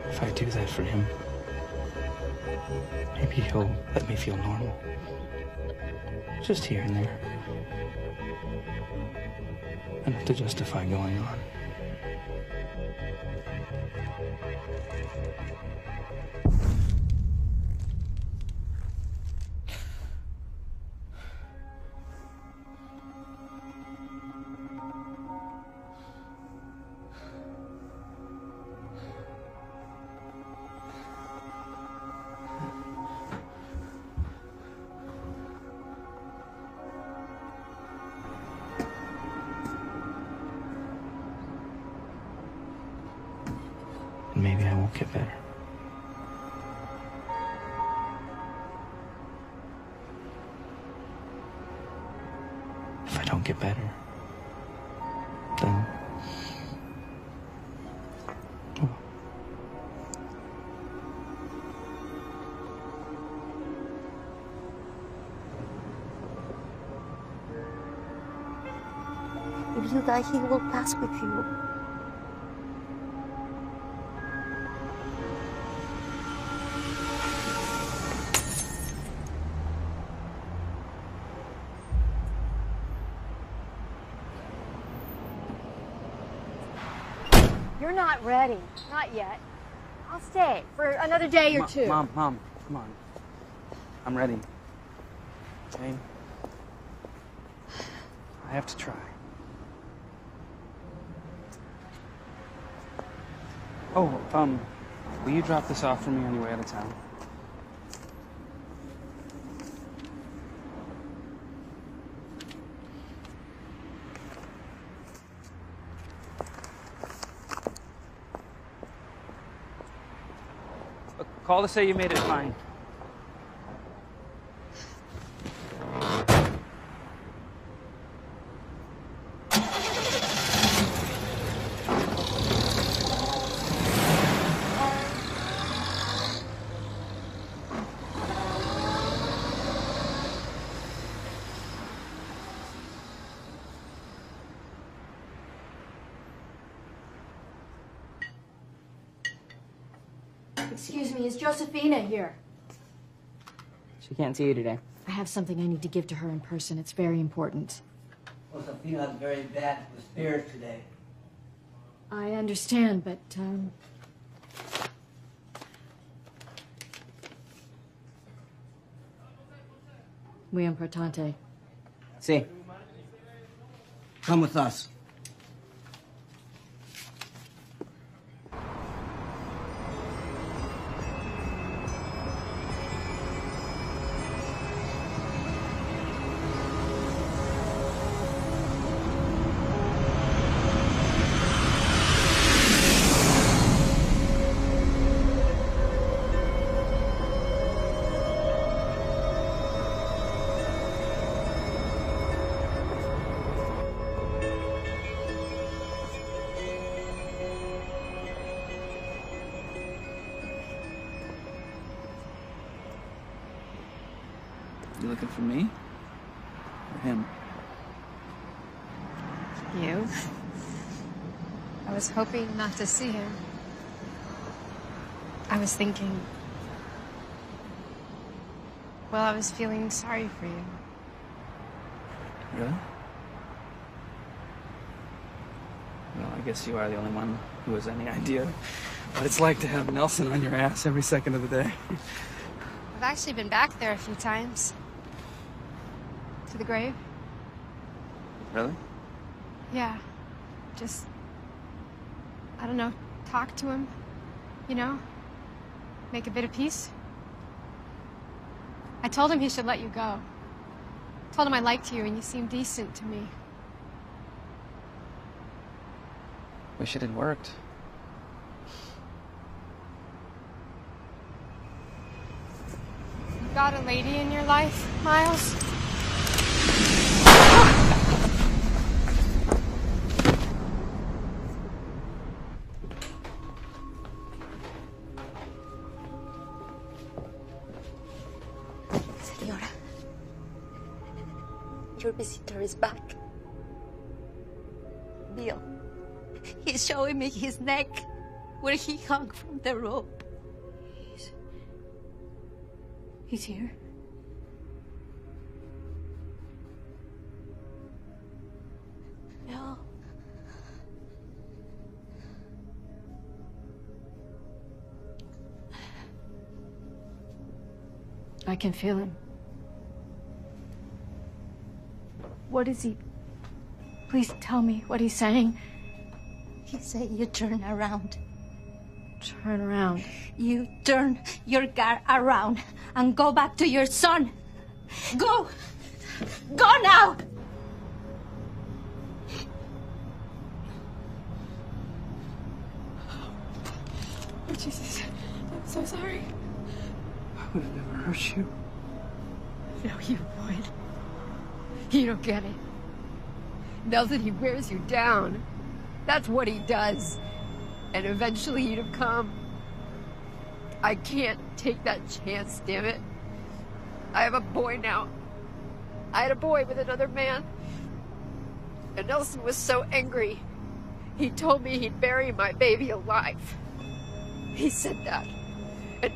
If I do that for him, maybe he'll let me feel normal. Just here and there. Enough to justify going on. And maybe I won't get better. If I don't get better, then... well, If you die, he will pass with you. You're not ready. Not yet. I'll stay for another day or two. Mom, come on. I'm ready. Jane, I have to try. Oh, will you drop this off for me on your way out of town? Call to say you made it fine. Excuse me, is Josephina here? She can't see you today. I have something I need to give to her in person. It's very important. Josefina's very bad with spirits today. I understand, but, muy importante. See. Come with us. You looking for me? Or him? You? I was hoping not to see him. I was thinking... well, I was feeling sorry for you. Really? Well, I guess you are the only one who has any idea what it's like to have Nelson on your ass every second of the day. I've actually been back there a few times. To the grave. Really? Yeah. Just, I don't know, talk to him, you know? Make a bit of peace. I told him he should let you go. Told him I liked you and you seemed decent to me. Wish it had worked. You got a lady in your life, Miles? Senora, your visitor is back. Bill, he's showing me his neck where he hung from the rope. He's here. Bill. I can feel him. What is he? Please tell me what he's saying. He said you turn around. Turn around. You turn your car around and go back to your son. Go! Go now! Oh, Jesus. I'm so sorry. I would have never hurt you. No, you would. You don't get it. Nelson, he wears you down. That's what he does. And eventually he'd have come. I can't take that chance, damn it. I have a boy now. I had a boy with another man. And Nelson was so angry. He told me he'd bury my baby alive. He said that. And,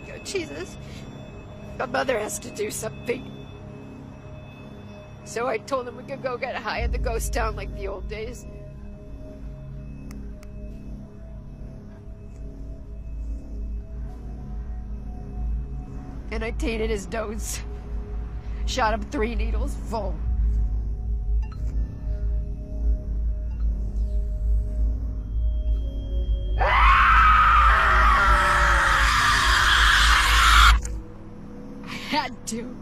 oh, Jesus, my mother has to do something. So I told him we could go get high in the ghost town like the old days. And I tainted his dose. Shot him 3 needles full. I had to.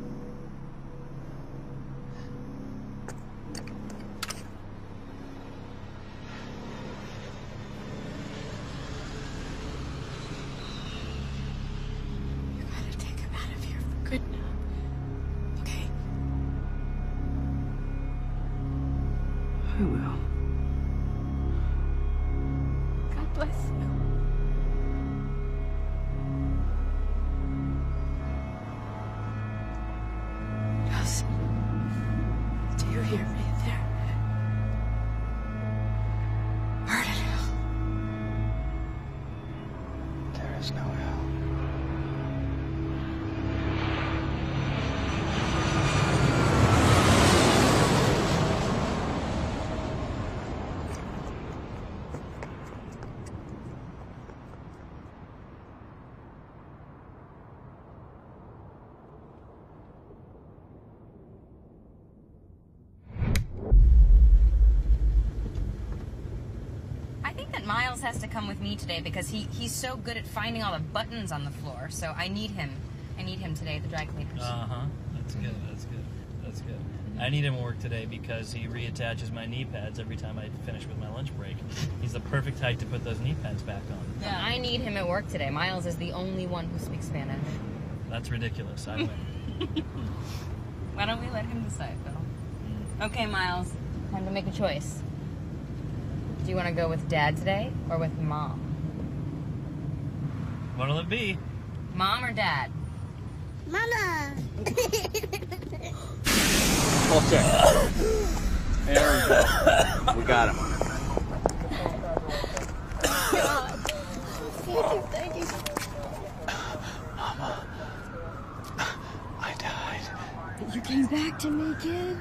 I will. God bless you. Nelson, do you hear me there? Burn in hell. There is no hell. I think that Miles has to come with me today because he's so good at finding all the buttons on the floor. So I need him. I need him today at the dry cleaners. Uh-huh. That's good. That's good. That's good. I need him at work today because he reattaches my knee pads every time I finish with my lunch break. He's the perfect height to put those knee pads back on. Yeah, I need him at work today. Miles is the only one who speaks Spanish. That's ridiculous. I win. Why don't we let him decide, Bill? Okay, Miles. Time to make a choice. Do you want to go with Dad today or with Mom? What'll it be? Mom or Dad? Mama! Okay. There we go. We got him. Thank you. Mama, I died. You came back to me, kid.